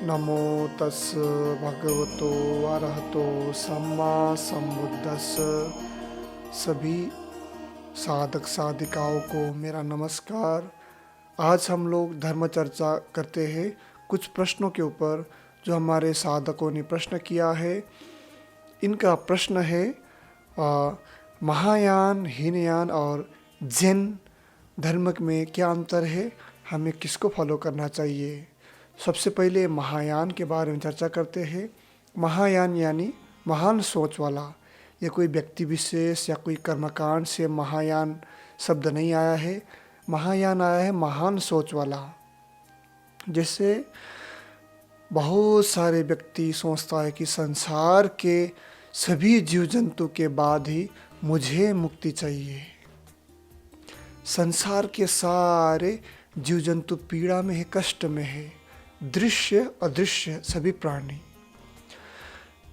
नमो तस् भगवतो अरहतो सम्मा सम्बुद्धस्स। सभी साधक साधिकाओं को मेरा नमस्कार। आज हम लोग धर्म चर्चा करते हैं कुछ प्रश्नों के ऊपर जो हमारे साधकों ने प्रश्न किया है। इनका प्रश्न है महायान, हीनयान और जैन धर्म में क्या अंतर है, हमें किसको फॉलो करना चाहिए। सबसे पहले महायान के बारे में चर्चा करते हैं। महायान यानी महान सोच वाला। ये कोई व्यक्ति विशेष या कोई कर्मकांड से महायान शब्द नहीं आया है। महायान आया है महान सोच वाला। जैसे बहुत सारे व्यक्ति सोचता है कि संसार के सभी जीव जंतु के बाद ही मुझे मुक्ति चाहिए। संसार के सारे जीव जंतु पीड़ा में है, कष्ट में है, दृश्य अदृश्य सभी प्राणी।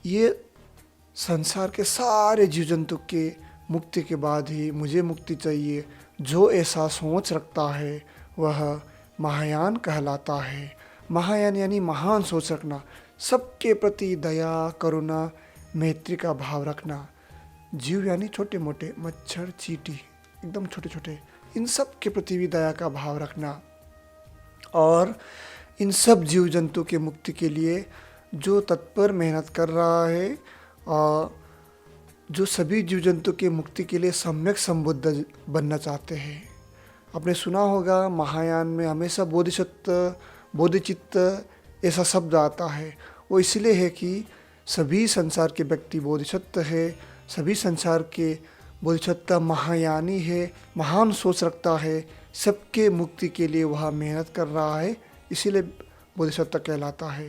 ये संसार के सारे जीव जंतु के मुक्ति के बाद ही मुझे मुक्ति चाहिए, जो ऐसा सोच रखता है वह महायान कहलाता है। महायान यानी महान सोच रखना, सबके प्रति दया, करुणा, मैत्री का भाव रखना। जीव यानी छोटे मोटे मच्छर, चींटी, एकदम छोटे छोटे, इन सब के प्रति भी दया का भाव रखना। और इन सब जीव जंतु के मुक्ति के लिए जो तत्पर मेहनत कर रहा है और जो सभी जीव जंतु के मुक्ति के लिए सम्यक संबुद्ध बनना चाहते हैं। आपने सुना होगा महायान में हमेशा बोधिचित्त ऐसा शब्द आता है। वो इसलिए है कि सभी संसार के व्यक्ति बोधिसत्व है, सभी संसार के बोधिसत्व महायानी है, महान सोच रखता है, सबके मुक्ति के लिए वह मेहनत कर रहा है, इसीलिए बोधिसत्व कहलाता है।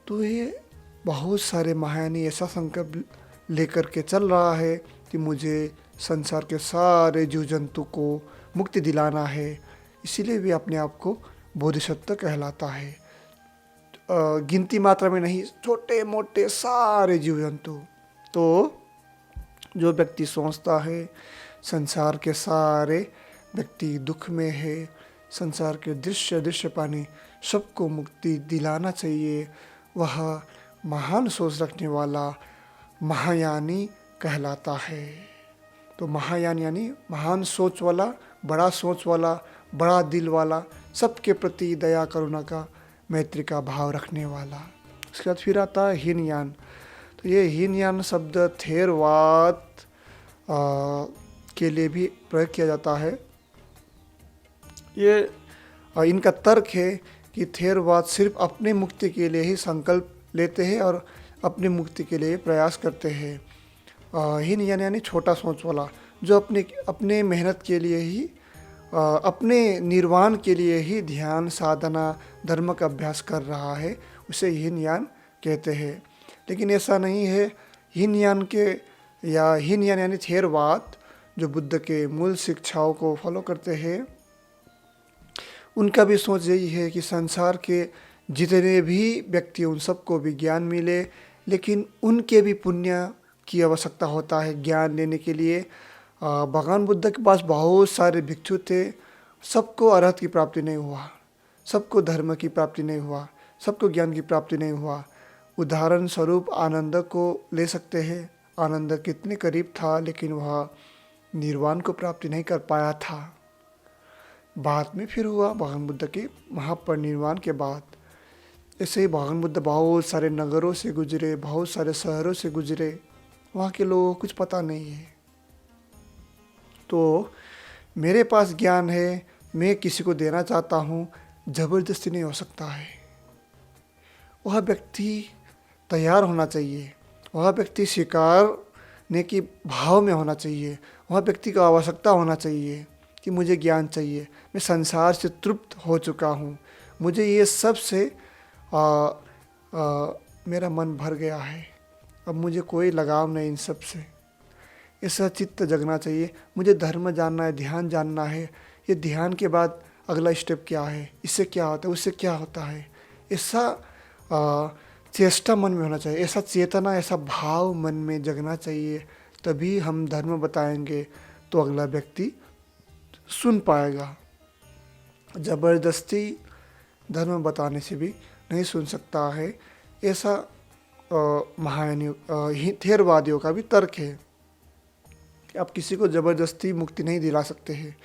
तो ये बहुत सारे महायानी ऐसा संकल्प लेकर के चल रहा है कि मुझे संसार के सारे जीव जंतु को मुक्ति दिलाना है, इसीलिए भी अपने आप को बोधिसत्व कहलाता है। गिनती मात्रा में नहीं, छोटे मोटे सारे जीव जंतु। तो जो व्यक्ति सोचता है संसार के सारे व्यक्ति दुख में है, संसार के दृश्य पानी सबको मुक्ति दिलाना चाहिए, वह महान सोच रखने वाला महायानी कहलाता है। तो महायान यानी महान सोच वाला, बड़ा सोच वाला, बड़ा दिल वाला, सबके प्रति दया करुणा का, मैत्री का भाव रखने वाला। उसके बाद फिर आता है हीनयान। तो ये हीनयान शब्द थेरवाद के लिए भी प्रयोग किया जाता है। ये इनका तर्क है कि थेरवाद सिर्फ अपने मुक्ति के लिए ही संकल्प लेते हैं और अपनी मुक्ति के लिए प्रयास करते हैं। हीनयान यानी छोटा सोच वाला, जो अपने मेहनत के लिए ही, अपने निर्वाण के लिए ही ध्यान, साधना, धर्म का अभ्यास कर रहा है, उसे हीनयान कहते हैं। लेकिन ऐसा नहीं है। हीनयान यानी थेरवाद जो बुद्ध के मूल शिक्षाओं को फॉलो करते हैं, उनका भी सोच यही है कि संसार के जितने भी व्यक्ति उन सबको भी ज्ञान मिले, लेकिन उनके भी पुण्य की आवश्यकता होता है ज्ञान लेने के लिए। भगवान बुद्ध के पास बहुत सारे भिक्षु थे, सबको अरहत की प्राप्ति नहीं हुआ, सबको धर्म की प्राप्ति नहीं हुआ, सबको ज्ञान की प्राप्ति नहीं हुआ। उदाहरण स्वरूप आनंद को ले सकते हैं। आनंद कितने करीब था, लेकिन वह निर्वाण को प्राप्ति नहीं कर पाया था। बाद में फिर हुआ भगवान बुद्ध के महापरिनिर्वाण के बाद। ऐसे ही भगवान बुद्ध बहुत सारे नगरों से गुजरे, बहुत सारे शहरों से गुजरे, वहाँ के लोगों को कुछ पता नहीं है। तो मेरे पास ज्ञान है, मैं किसी को देना चाहता हूँ, ज़बरदस्ती नहीं हो सकता है। वह व्यक्ति तैयार होना चाहिए, वह व्यक्ति स्वीकारने की भाव में होना चाहिए, वह व्यक्ति को आवश्यकता होना चाहिए कि मुझे ज्ञान चाहिए, मैं संसार से तृप्त हो चुका हूँ, मुझे ये सब से मेरा मन भर गया है, अब मुझे कोई लगाव नहीं इन सब से। ऐसा चित्त जगना चाहिए। मुझे धर्म जानना है, ध्यान जानना है, ये ध्यान के बाद अगला स्टेप क्या है, इससे क्या होता है, उससे क्या होता है, ऐसा चेष्टा मन में होना चाहिए, ऐसा चेतना, ऐसा भाव मन में जगना चाहिए। तभी हम धर्म बताएंगे तो अगला व्यक्ति सुन पाएगा। ज़बरदस्ती धर्म बताने से भी नहीं सुन सकता है, ऐसा महायानी थेरवादियों का भी तर्क है कि आप किसी को ज़बरदस्ती मुक्ति नहीं दिला सकते हैं।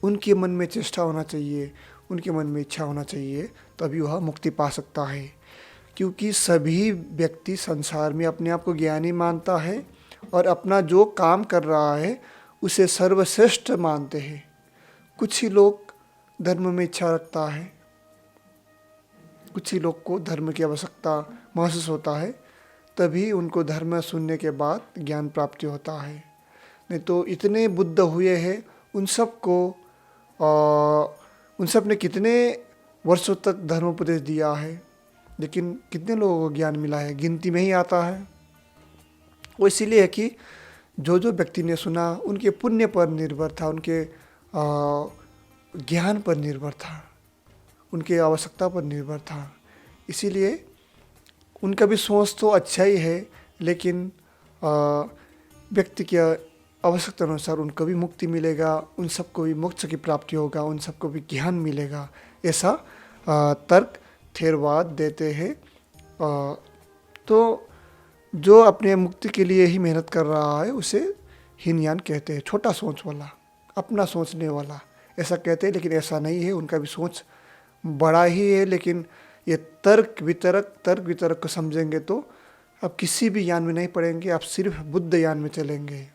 उनके मन में चेष्टा होना चाहिए, उनके मन में इच्छा होना चाहिए, तभी वह मुक्ति पा सकता है। क्योंकि सभी व्यक्ति संसार में अपने आप को ज्ञानी मानता है और अपना जो काम कर रहा है उसे सर्वश्रेष्ठ मानते हैं। कुछ ही लोग धर्म में इच्छा रखता है, कुछ ही लोग को धर्म की आवश्यकता महसूस होता है, तभी उनको धर्म सुनने के बाद ज्ञान प्राप्ति होता है। नहीं तो इतने बुद्ध हुए हैं, उन सब ने कितने वर्षों तक धर्मोपदेश दिया है, लेकिन कितने लोगों को ज्ञान मिला है, गिनती में ही आता है। वो इसीलिए है कि जो जो व्यक्ति ने सुना उनके पुण्य पर निर्भर था, उनके ज्ञान पर निर्भर था, उनके आवश्यकता पर निर्भर था। इसीलिए उनका भी सोच तो अच्छा ही है, लेकिन व्यक्ति की आवश्यकता अनुसार उनको भी मुक्ति मिलेगा, उन सबको भी मोक्ष की प्राप्ति होगा, उन सबको भी ज्ञान मिलेगा, ऐसा तर्क थेरवाद देते हैं। तो जो अपने मुक्ति के लिए ही मेहनत कर रहा है उसे हीनयान कहते हैं, छोटा सोच वाला, अपना सोचने वाला, ऐसा कहते हैं। लेकिन ऐसा नहीं है, उनका भी सोच बड़ा ही है। लेकिन ये तर्क वितरक को समझेंगे तो आप किसी भी यान में नहीं पड़ेंगे, आप सिर्फ बुद्ध यान में चलेंगे।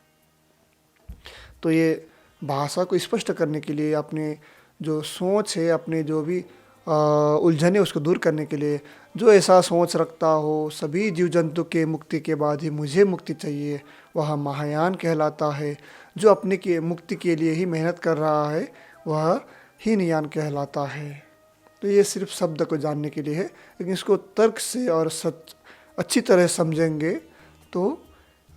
तो ये भाषा को स्पष्ट करने के लिए, अपने जो सोच है, अपने जो भी उलझने उसको दूर करने के लिए, जो ऐसा सोच रखता हो सभी जीव जंतु के मुक्ति के बाद ही मुझे मुक्ति चाहिए, वह महायान कहलाता है। जो अपने की मुक्ति के लिए ही मेहनत कर रहा है वह हीनयान कहलाता है। तो ये सिर्फ शब्द को जानने के लिए है, लेकिन इसको तर्क से और अच्छी तरह समझेंगे तो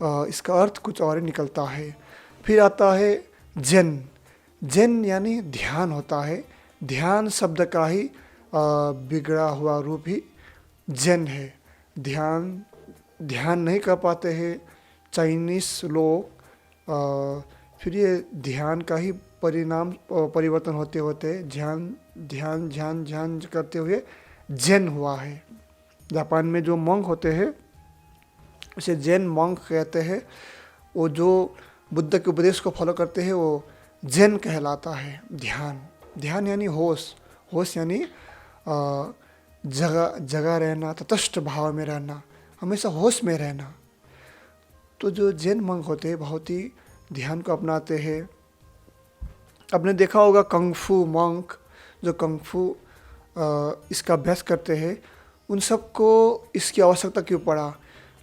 इसका अर्थ कुछ और ही निकलता है। फिर आता है जन। जन यानी ध्यान होता है। ध्यान शब्द का ही बिगड़ा हुआ रूप ही जन है। ध्यान नहीं कर पाते हैं चाइनीस लोग, फिर ये ध्यान का ही परिवर्तन होते होते ध्यान करते हुए जैन हुआ है। जापान में जो मंक होते हैं उसे जैन मंक कहते हैं। वो जो बुद्ध के उपदेश को फॉलो करते हैं वो जैन कहलाता है। ध्यान यानी होश यानी जगह रहना, तटस्थ भाव में रहना, हमेशा होश में रहना। तो जो जैन मंक होते हैं बहुत ही ध्यान को अपनाते हैं। आपने देखा होगा कंगफू मंक, जो कंगफू इसका अभ्यास करते हैं, उन सबको इसकी आवश्यकता क्यों पड़ा?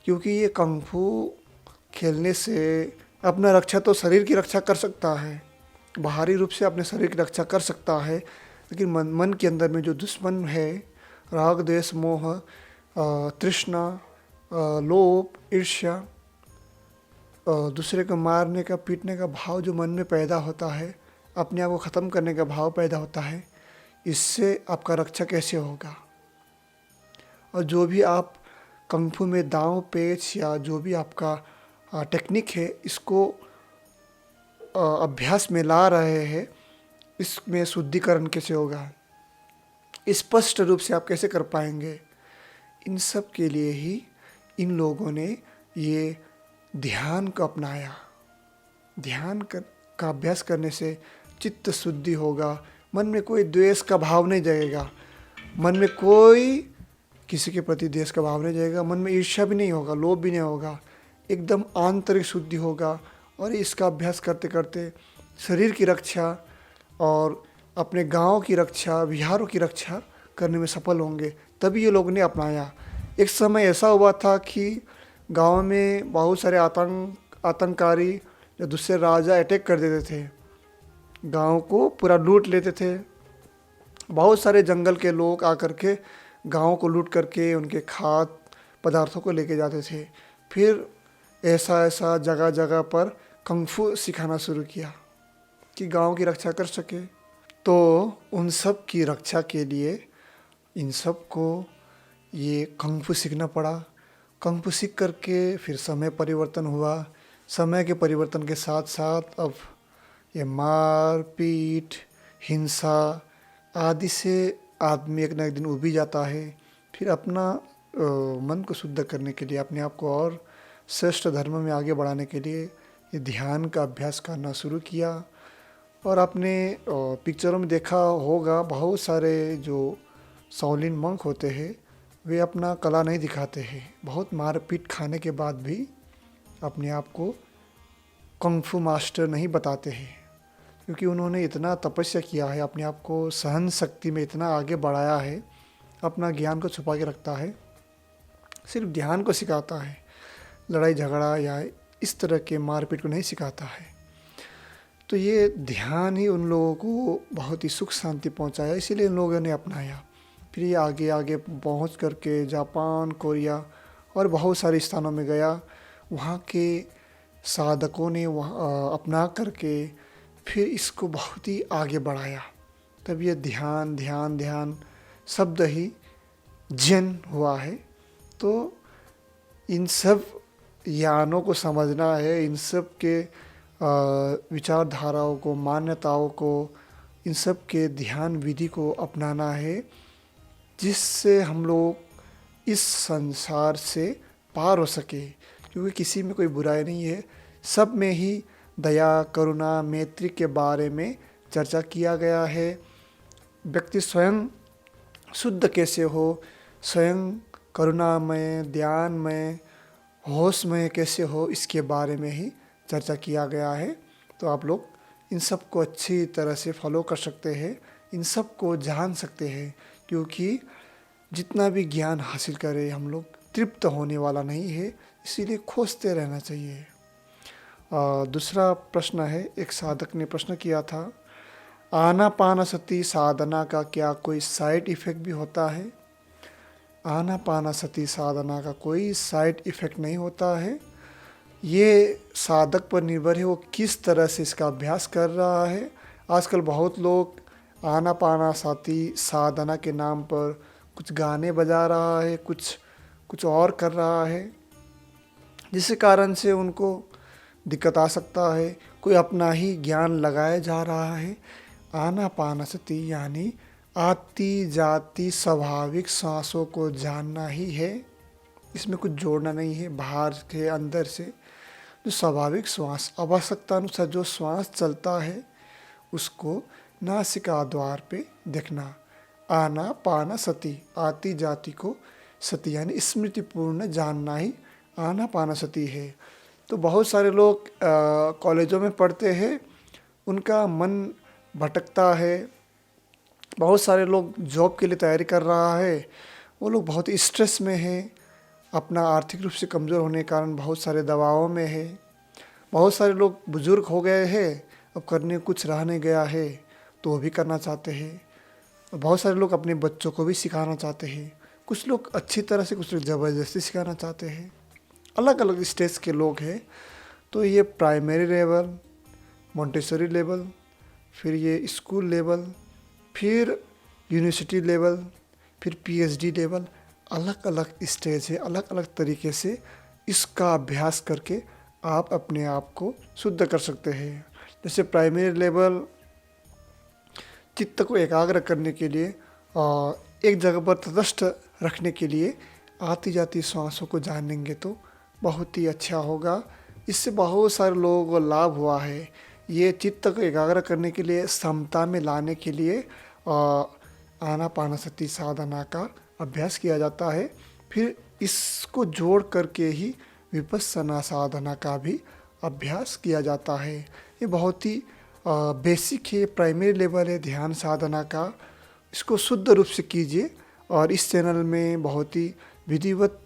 क्योंकि ये कंगफू खेलने से अपना रक्षा तो शरीर की रक्षा कर सकता है, बाहरी रूप से अपने शरीर की रक्षा कर सकता है, लेकिन मन के अंदर में जो दुश्मन है, राग द्वेष मोह तृष्णा लोभ ईर्ष्या, दूसरे को मारने का पीटने का भाव जो मन में पैदा होता है, अपने आप को ख़त्म करने का भाव पैदा होता है, इससे आपका रक्षा कैसे होगा? और जो भी आप कंगफू में दांव पेच या जो भी आपका टेक्निक है इसको अभ्यास में ला रहे हैं, इसमें शुद्धिकरण कैसे होगा, स्पष्ट रूप से आप कैसे कर पाएंगे? इन सब के लिए ही इन लोगों ने ये ध्यान को अपनाया। ध्यान का अभ्यास करने से चित्त शुद्धि होगा, मन में कोई द्वेष का भाव नहीं जाएगा, मन में कोई किसी के प्रति द्वेष का भाव नहीं जाएगा, मन में ईर्ष्या भी नहीं होगा, लोभ भी नहीं होगा, एकदम आंतरिक शुद्धि होगा। और इसका अभ्यास करते करते शरीर की रक्षा और अपने गांव की रक्षा, विहारों की रक्षा करने में सफल होंगे। तभी ये लोग ने अपनाया। एक समय ऐसा हुआ था कि गांव में बहुत सारे आतंककारी या दूसरे राजा अटैक कर देते थे, गांव को पूरा लूट लेते थे। बहुत सारे जंगल के लोग आकर के गांव को लूट करके उनके खाद्य पदार्थों को लेके जाते थे। फिर ऐसा जगह जगह पर कंगफू सिखाना शुरू किया कि गांव की रक्षा कर सके। तो उन सब की रक्षा के लिए इन सब को ये कंगफू सीखना पड़ा। कंगफू सीख करके फिर समय परिवर्तन हुआ। समय के परिवर्तन के साथ साथ अब ये मार पीट हिंसा आदि से आदमी एक न एक दिन उब ही जाता है। फिर अपना मन को शुद्ध करने के लिए, अपने आप को और श्रेष्ठ धर्म में आगे बढ़ाने के लिए ये ध्यान का अभ्यास करना शुरू किया। और आपने पिक्चरों में देखा होगा, बहुत सारे जो शाओलिन मंक होते हैं वे अपना कला नहीं दिखाते हैं। बहुत मारपीट खाने के बाद भी अपने आप को कुंग-फू मास्टर नहीं बताते हैं, क्योंकि उन्होंने इतना तपस्या किया है, अपने आप को सहन शक्ति में इतना आगे बढ़ाया है, अपना ज्ञान को छुपा के रखता है, सिर्फ ध्यान को सिखाता है, लड़ाई झगड़ा या इस तरह के मारपीट को नहीं सिखाता है। तो ये ध्यान ही उन लोगों को बहुत ही सुख शांति पहुंचाया, इसीलिए उन लोगों ने अपनाया। फिर ये आगे आगे पहुंच करके जापान, कोरिया और बहुत सारे स्थानों में गया। वहाँ के साधकों ने वहाँ अपना करके फिर इसको बहुत ही आगे बढ़ाया। तब ये ध्यान ध्यान ध्यान शब्द ही जन हुआ है। तो इन सब यानों को समझना है, इन सब के विचारधाराओं को, मान्यताओं को, इन सब के ध्यान विधि को अपनाना है, जिससे हम लोग इस संसार से पार हो सके। क्योंकि किसी में कोई बुराई नहीं है, सब में ही दया, करुणा, मैत्री के बारे में चर्चा किया गया है। व्यक्ति स्वयं शुद्ध कैसे हो, स्वयं करुणामय, ध्यानमय, होशमय कैसे हो, इसके बारे में ही चर्चा किया गया है। तो आप लोग इन सब को अच्छी तरह से फॉलो कर सकते हैं, इन सब को जान सकते हैं, क्योंकि जितना भी ज्ञान हासिल करें हम लोग तृप्त होने वाला नहीं है, इसीलिए खोजते रहना चाहिए। दूसरा प्रश्न है, एक साधक ने प्रश्न किया था, आनापानसति साधना का क्या कोई साइड इफ़ेक्ट भी होता है? आनापानसति साधना का कोई साइड इफ़ेक्ट नहीं होता है। ये साधक पर निर्भर है, वो किस तरह से इसका अभ्यास कर रहा है। आजकल बहुत लोग आनापानसति साधना के नाम पर कुछ गाने बजा रहा है, कुछ और कर रहा है, जिसके कारण से उनको दिक्कत आ सकता है। कोई अपना ही ज्ञान लगाया जा रहा है। आनापानसति यानी आती जाती स्वाभाविक सांसों को जानना ही है, इसमें कुछ जोड़ना नहीं है बाहर के अंदर से। जो स्वाभाविक श्वास, आवश्यकता अनुसार जो श्वास चलता है, उसको नासिका द्वार पे देखना। आनापानसति, आती जाती को सति यानी स्मृतिपूर्ण जानना ही आनापानसति है। तो बहुत सारे लोग कॉलेजों में पढ़ते हैं, उनका मन भटकता है। बहुत सारे लोग जॉब के लिए तैयारी कर रहा है, वो लोग बहुत स्ट्रेस में हैं, अपना आर्थिक रूप से कमज़ोर होने के कारण बहुत सारे दबावों में है। बहुत सारे लोग बुज़ुर्ग हो गए हैं, अब करने कुछ रह नहीं गया है, तो वो भी करना चाहते हैं। बहुत सारे लोग अपने बच्चों को भी सिखाना चाहते हैं, कुछ लोग अच्छी तरह से, कुछ लोग ज़बरदस्ती सिखाना चाहते हैं। अलग अलग स्टेज के लोग हैं। तो ये प्राइमरी लेवल, मोंटेसरी लेवल, फिर ये स्कूल लेवल, फिर यूनिवर्सिटी लेवल, फिर पीएचडी लेवल, अलग अलग स्टेज है। अलग अलग तरीके से इसका अभ्यास करके आप अपने आप को शुद्ध कर सकते हैं। जैसे प्राइमरी लेवल, चित्त को एकाग्र करने के लिए, एक जगह पर तटस्थ रखने के लिए आती जाती सांसों को जानेंगे तो बहुत ही अच्छा होगा। इससे बहुत सारे लोगों को लाभ हुआ है। ये चित्त को एकाग्र करने के लिए, समता में लाने के लिए आनापानसति साधना का अभ्यास किया जाता है। फिर इसको जोड़ करके ही विपस्सना साधना का भी अभ्यास किया जाता है। ये बहुत ही बेसिक है, प्राइमरी लेवल है ध्यान साधना का। इसको शुद्ध रूप से कीजिए। और इस चैनल में बहुत ही विधिवत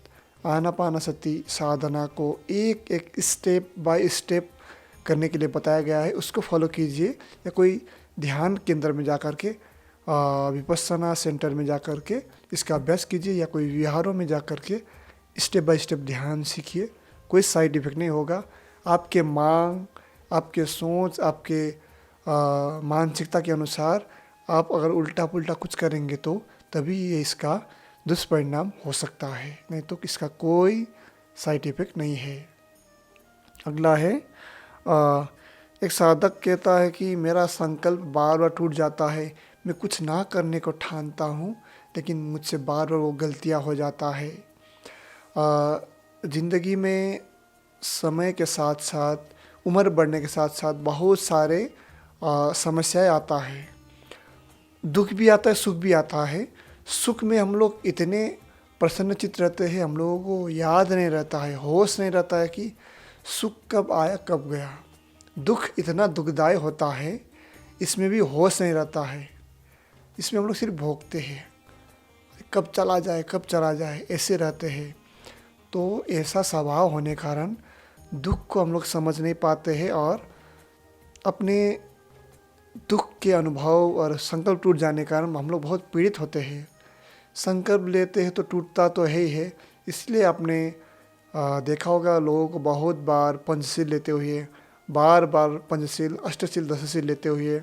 आनापानसति साधना को एक एक स्टेप बाय स्टेप करने के लिए बताया गया है, उसको फॉलो कीजिए। या कोई ध्यान केंद्र में जा कर के, विपस्सना सेंटर में जा कर के इसका अभ्यास कीजिए, या कोई विहारों में जा कर के स्टेप बाय स्टेप ध्यान सीखिए। कोई साइड इफ़ेक्ट नहीं होगा। आपके मांग, आपके सोच, आपके मानसिकता के अनुसार आप अगर उल्टा पुल्टा कुछ करेंगे तो तभी ये इसका दुष्परिणाम हो सकता है, नहीं तो इसका कोई साइड इफ़ेक्ट नहीं है। अगला है, एक साधक कहता है कि मेरा संकल्प बार बार टूट जाता है, मैं कुछ ना करने को ठानता हूँ लेकिन मुझसे बार बार वो गलतियाँ हो जाता है। ज़िंदगी में समय के साथ साथ, उम्र बढ़ने के साथ साथ बहुत सारे समस्याएं आता है। दुख भी आता है, सुख भी आता है। सुख में हम लोग इतने प्रसन्नचित्त रहते हैं, हम लोगों को याद नहीं रहता है, होश नहीं रहता है कि सुख कब आया कब गया। दुख इतना दुखदायी होता है, इसमें भी होश नहीं रहता है। इसमें हम लोग सिर्फ भोगते हैं, कब चला जाए कब चला जाए, ऐसे रहते हैं। तो ऐसा स्वभाव होने कारण दुख को हम लोग समझ नहीं पाते हैं और अपने दुख के अनुभव और संकल्प टूट जाने के कारण हम लोग बहुत पीड़ित होते हैं। संकल्प लेते हैं तो टूटता तो है ही है। इसलिए आपने देखा होगा लोगों को बहुत बार पंचशील लेते हुए, बार बार पंचशील अष्टशील दशशील लेते हुए,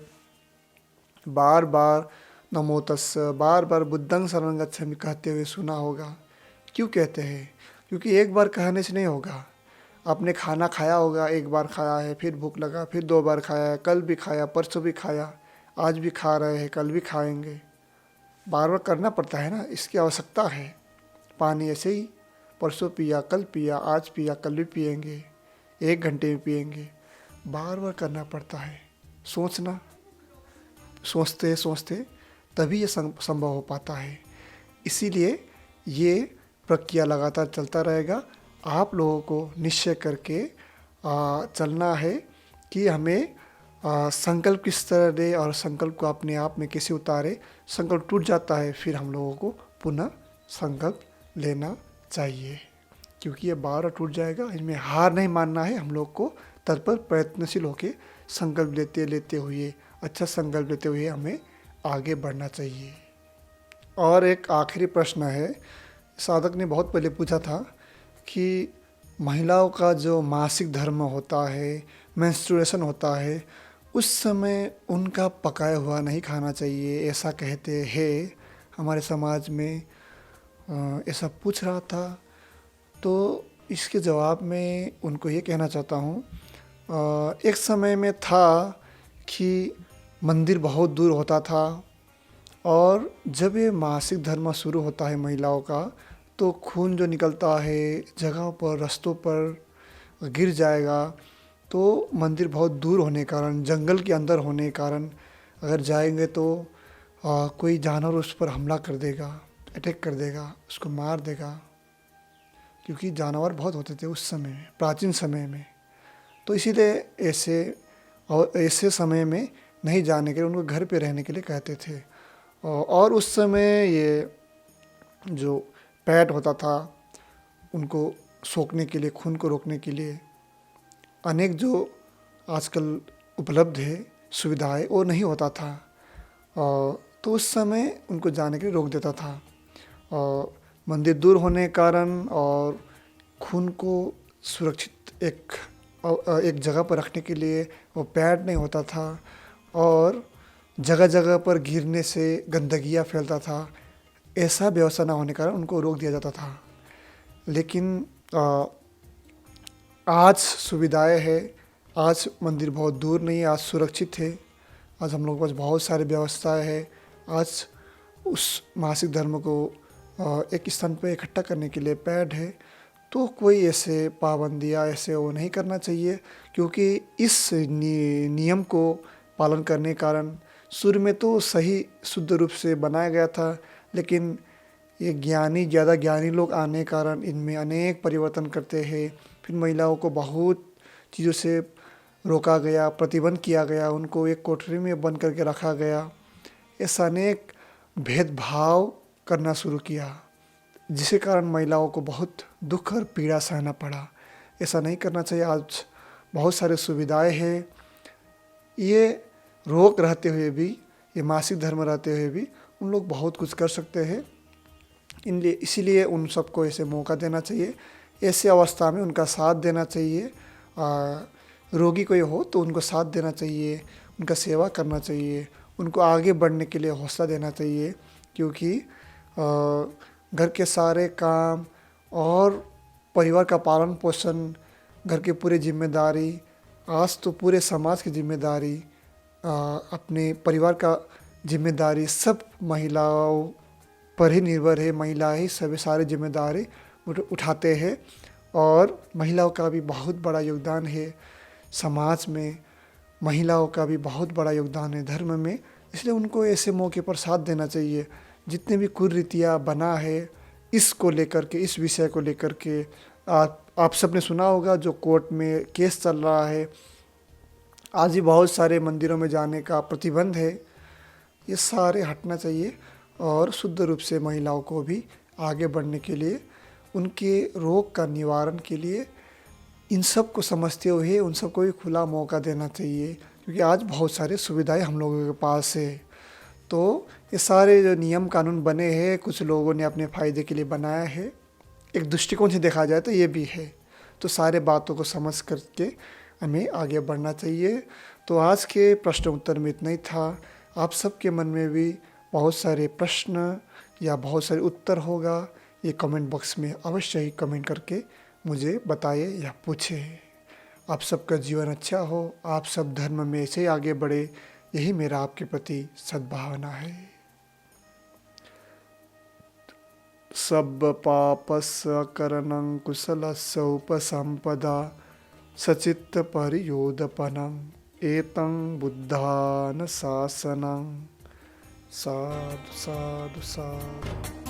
बार बार नमो तस्स, बार बार बुद्धं शरणं गच्छामि कहते हुए सुना होगा। क्यों कहते हैं? क्योंकि एक बार कहने से नहीं होगा। आपने खाना खाया होगा, एक बार खाया है, फिर भूख लगा, फिर 2 बार खाया है, कल भी खाया, परसों भी खाया, आज भी खा रहे हैं, कल भी खाएंगे। बार बार करना पड़ता है ना, इसकी आवश्यकता है। पानी ऐसे ही परसों पिया, कल पिया, आज पिया, कल भी पिएंगे, 1 घंटे में पिएंगे। बार बार करना पड़ता है। सोचना, सोचते सोचते तभी ये संभव हो पाता है। इसीलिए ये प्रक्रिया लगातार चलता रहेगा। आप लोगों को निश्चय करके चलना है कि हमें संकल्प किस तरह दे और संकल्प को अपने आप में कैसे उतारे। संकल्प टूट जाता है, फिर हम लोगों को पुनः संकल्प लेना चाहिए, क्योंकि ये बार टूट जाएगा। इसमें हार नहीं मानना है, हम लोग को तत्पर प्रयत्नशील होकर संकल्प लेते हुए, अच्छा संकल्प लेते हुए हमें आगे बढ़ना चाहिए। और एक आखिरी प्रश्न है, साधक ने बहुत पहले पूछा था कि महिलाओं का जो मासिक धर्म होता है, मेंस्ट्रुएशन होता है, उस समय उनका पकाया हुआ नहीं खाना चाहिए, ऐसा कहते हैं हमारे समाज में। ऐसा पूछ रहा था, तो इसके जवाब में उनको ये कहना चाहता हूँ, एक समय में था कि मंदिर बहुत दूर होता था और जब ये मासिक धर्म शुरू होता है महिलाओं का, तो खून जो निकलता है जगह पर, रास्तों पर गिर जाएगा। तो मंदिर बहुत दूर होने के कारण, जंगल के अंदर होने के कारण अगर जाएंगे तो कोई जानवर उस पर हमला कर देगा, अटैक कर देगा, उसको मार देगा, क्योंकि जानवर बहुत होते थे उस समय में, प्राचीन समय में। तो इसीलिए ऐसे समय में नहीं जाने के लिए, उनको घर पे रहने के लिए कहते थे। और उस समय ये जो पैड होता था, उनको सोखने के लिए, खून को रोकने के लिए अनेक जो आजकल उपलब्ध है सुविधाएं, वो नहीं होता था। तो उस समय उनको जाने के लिए रोक देता था। और मंदिर दूर होने के कारण और खून को सुरक्षित एक जगह पर रखने के लिए वो पैड नहीं होता था, और जगह जगह पर गिरने से गंदगियाँ फैलता था। ऐसा व्यवस्था ना होने के कारण उनको रोक दिया जाता था। लेकिन आज सुविधाएं है, आज मंदिर बहुत दूर नहीं है, आज सुरक्षित है, आज हम लोग के पास बहुत सारी व्यवस्थाएं है। आज उस मासिक धर्म को एक स्थान पर इकट्ठा करने के लिए पैड है। तो कोई ऐसे पाबंदियाँ ऐसे वो नहीं करना चाहिए, क्योंकि इस नियम को पालन करने के कारण शुरू में तो सही शुद्ध रूप से बनाया गया था, लेकिन ये ज़्यादा ज्ञानी लोग आने के कारण इनमें अनेक परिवर्तन करते हैं। फिर महिलाओं को बहुत चीज़ों से रोका गया, प्रतिबंध किया गया, उनको एक कोठरी में बंद करके रखा गया। ऐसा अनेक भेदभाव करना शुरू किया, जिसके कारण महिलाओं को बहुत दुख और पीड़ा सहना पड़ा। ऐसा नहीं करना चाहिए। आज बहुत सारे सुविधाएं हैं, ये रोक रहते हुए भी, ये मासिक धर्म रहते हुए भी उन लोग बहुत कुछ कर सकते हैं। इसीलिए उन सबको ऐसे मौका देना चाहिए, ऐसे अवस्था में उनका साथ देना चाहिए। रोगी कोई हो तो उनको साथ देना चाहिए, उनका सेवा करना चाहिए, उनको आगे बढ़ने के लिए हौसला देना चाहिए। क्योंकि घर के सारे काम और परिवार का पालन पोषण, घर की पूरी जिम्मेदारी, आज तो पूरे समाज की जिम्मेदारी, अपने परिवार का जिम्मेदारी सब महिलाओं पर ही निर्भर है, महिला ही सभी सारे जिम्मेदारी उठाते हैं। और महिलाओं का भी बहुत बड़ा योगदान है समाज में, महिलाओं का भी बहुत बड़ा योगदान है धर्म में, इसलिए उनको ऐसे मौके पर साथ देना चाहिए। जितने भी कुरीतियाँ बना है इसको लेकर के, इस विषय को लेकर के, आप सबने सुना होगा जो कोर्ट में केस चल रहा है, आज भी बहुत सारे मंदिरों में जाने का प्रतिबंध है, ये सारे हटना चाहिए। और शुद्ध रूप से महिलाओं को भी आगे बढ़ने के लिए, उनके रोग का निवारण के लिए इन सब को समझते हुए उन सबको भी खुला मौका देना चाहिए, क्योंकि आज बहुत सारी सुविधाएं हम लोगों के पास है। तो ये सारे जो नियम कानून बने हैं कुछ लोगों ने अपने फ़ायदे के लिए बनाया है, एक दृष्टिकोण से देखा जाए तो ये भी है। तो सारे बातों को समझ करके हमें आगे बढ़ना चाहिए। तो आज के प्रश्न उत्तर में इतना ही था। आप सबके मन में भी बहुत सारे प्रश्न या बहुत सारे उत्तर होगा, ये कमेंट बॉक्स में अवश्य ही कमेंट करके मुझे बताइए या पूछे। आप सबका जीवन अच्छा हो, आप सब धर्म में ऐसे आगे बढ़े, यही मेरा आपके प्रति सद्भावना है। सब पापस्य करणं कुशलस्य उपसंपदा सचित्त परियोदपनं एतं बुद्धान शासनं। साधु साधु साधु।